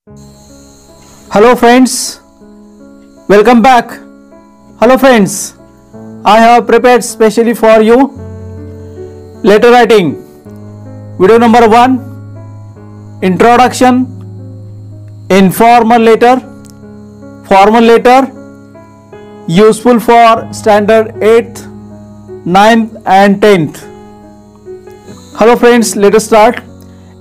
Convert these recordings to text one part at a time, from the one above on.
Hello friends, welcome back. Hello friends, I have prepared specially for you letter writing. Video number 1, introduction, informal letter, formal letter, useful for standard 8th, 9th and 10th. Hello friends, let us start.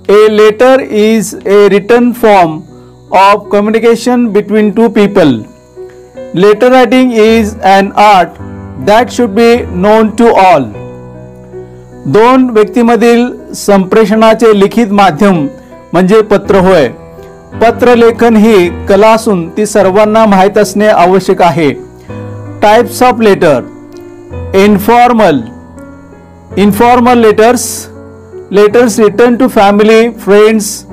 A letter is a written form of communication between two people. Letter writing is an art that should be known to all. दोन व्यक्तीमधील संप्रेषणाचे लिखित माध्यम म्हणजे पत्र होय. पत्रलेखन ही कला असून ती सर्वांना माहीत असणे आवश्यक आहे. Types of letter. Informal letters written to family, friends,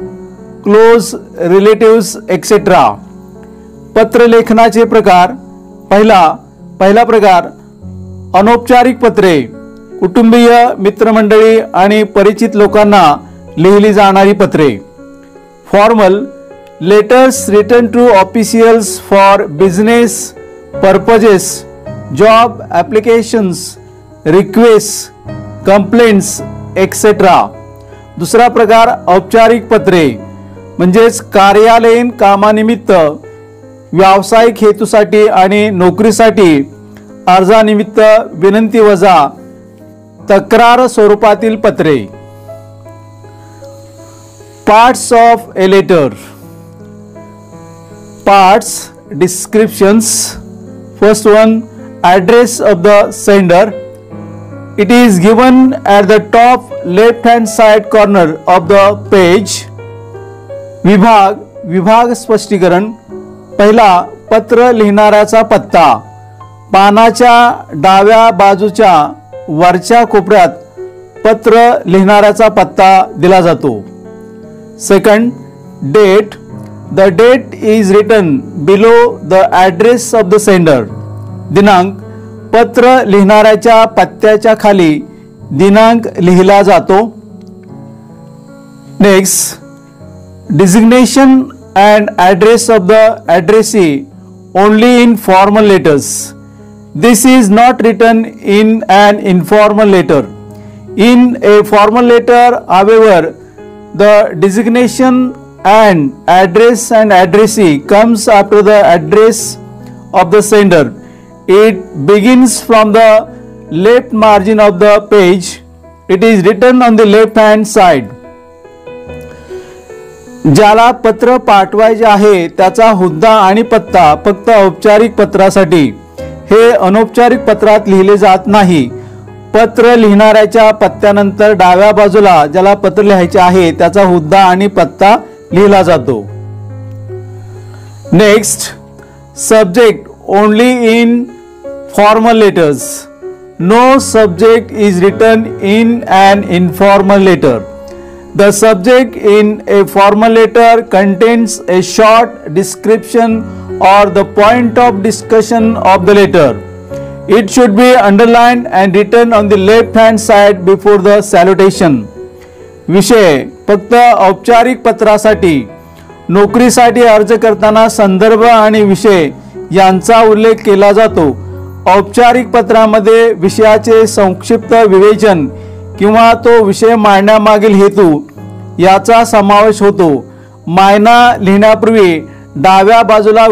close relatives etcetera. पत्र लेखनाचे प्रकार. पहिला प्रकार अनौपचारिक पत्रे, कुटुंबीय, मित्रमंडळी आणि परिचित लोकांना लिहिली जाणारी पत्रे. Formal letters written to officials for business purposes, job applications, request, complaints etcetera. दुसरा प्रकार औपचारिक पत्रे म्हणजेच कार्यालयीन कामानिमित्त, व्यावसायिक हेतूसाठी आणि नोकरीसाठी, अर्जानिमित्त, विनंती वजा, तक्रार स्वरूपातील पत्रे. Parts of a letter. Parts, descriptions. First one, address of the sender. It is given at the top left hand side corner of the page. विभाग स्पष्टीकरण. पहिला, पत्र लिहिणाऱ्याचा पत्ता. पानाच्या डाव्या बाजूच्या वरच्या कोपऱ्यात पत्र लिहिणाऱ्याचा पत्ता दिला जातो. Second, date. The date is written below the address of the sender. दिनांक. पत्र लिहिणाऱ्याच्या पत्त्याच्या खाली दिनांक लिहिला जातो. Next, designation and address of the addressee only in formal letters. This is not written in an informal letter. In a formal letter, however, the designation and addressee comes after the address of the sender. It begins from the left margin of the page. It is written on the left hand side. ज्याला पत्र पाठवायचे आहे त्याचा हुद्दा आणि पत्ता फक्त औपचारिक पत्रासाठी. हे अनौपचारिक पत्रात लिहिले जात नाही. पत्र लिहिणाऱ्याच्या पत्त्यानंतर डाव्या बाजूला ज्याला पत्र लिहायचे आहे त्याचा हुद्दा आणि पत्ता लिहिला जातो. Next, subject only in formal letters. No subject is written in an informal letter. The subject in a formal letter contains a short description or the point of discussion of the letter. It should be underlined and written on the left hand side before the salutation. विषय फक्त औपचारिक पत्रासाठी. नोकरीसाठी अर्ज करताना संदर्भ आणि विषय यांचा उल्लेख केला जातो. औपचारिक पत्रामध्ये विषयाचे संक्षिप्त विवेचन किंवा तो विषय मांडण्यामागील हेतू याचा समावेश होतो. मायना लिहिण्यापूर्वी डाव्या बाजूला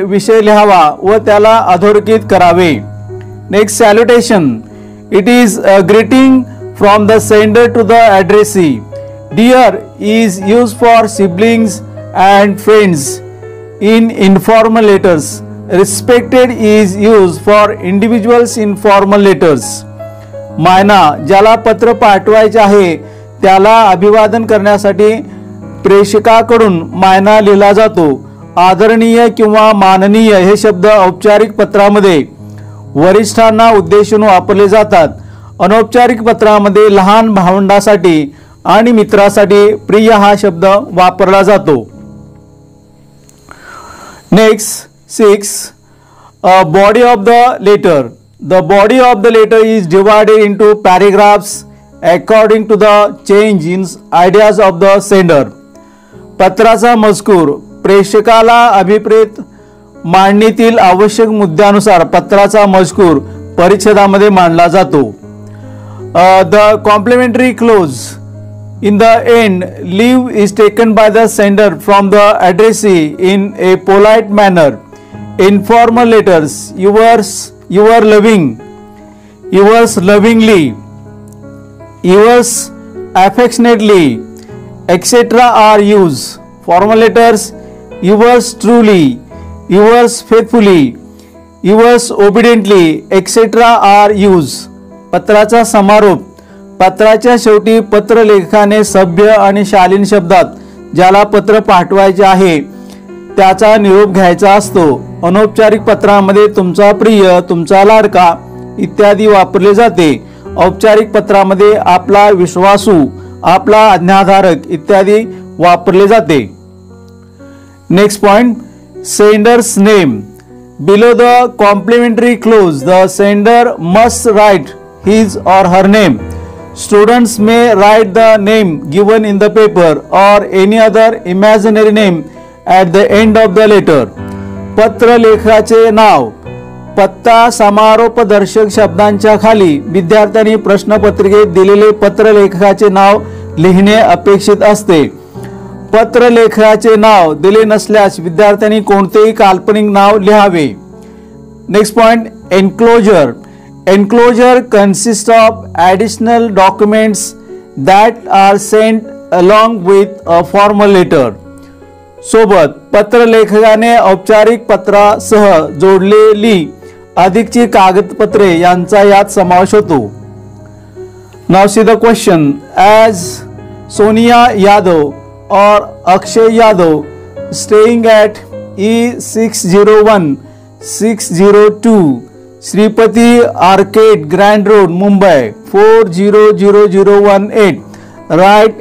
विषय लिहावा व त्याला अधोरेखित करावे. Next, salutation. It is a greeting from the sender to the addressee. Dear is use for siblings and friends in informal letters. Respected is used for individuals in formal letters. मायना, ज्याला पत्र पाठवायचे आहे त्याला अभिवादन करण्यासाठी प्रेषकाकडून मायना लिहिला जातो. आदरणीय किंवा माननीय हे शब्द औपचारिक पत्रामध्ये वरिष्ठांना उद्देशून वापरले जातात. अनौपचारिक पत्रामध्ये लहान भावंडासाठी आणि मित्रासाठी प्रिय हा शब्द वापरला जातो. Next, 6. Body of the letter. The body of the letter is divided into paragraphs according to the change in ideas of the sender. पत्राचा मजकूर प्रेषकाला अभिप्रेत मांडणीतील आवश्यक मुद्द्यानुसार पत्राचा मजकूर परिच्छेदामध्ये मांडला जातो. The complimentary clause in the end, leave is taken by the sender from the addressee in a polite manner. Informal letters, your lovingly, yours affectionately, etc. are used. Formal letters, yours truly, yours faithfully, yours obediently, etc. are used. पत्राचा समारोप. पत्राच्या शेवटी पत्रलेखकाने सभ्य आणि शालीन शब्दात ज्याला पत्र पाठवायचे आहे त्याचा निरोप घ्यायचा असतो. अनौपचारिक पत्रामध्ये तुमचा प्रिय, तुमचा लाडका इत्यादी वापरले जाते. औपचारिक पत्रामध्ये आपला विश्वासू, आपला आज्ञाधारक इत्यादी वापरले जाते. Next point, sender's name. Below the complimentary clause, the sender must write his or her name. Students may write the name given in the paper or any other imaginary name at the end of the letter. पत्र लेखाचे नाव. पत्ता समारोपदर्शक शब्दांच्या खाली विद्यार्थ्यांनी प्रश्नपत्रिकेत दिलेले पत्र लेखकाचे नाव लिहिणे अपेक्षित असते. पत्र लेखकाचे नाव दिले नसल्यास विद्यार्थ्यांनी कोणतेही काल्पनिक नाव लिहावे. Next point, enclosure. Enclosure consists of additional documents that are sent along with a formal letter. सोबत पत्रलेखकाने औपचारिक पत्रासह जोडलेली अधिकची कागदपत्रे यांचा यात समावेश होतो. Now see the question. As Sonia Yadav or Akshay Yadav staying at E601 602 Shripati arcade, grand road, Mumbai 400018, write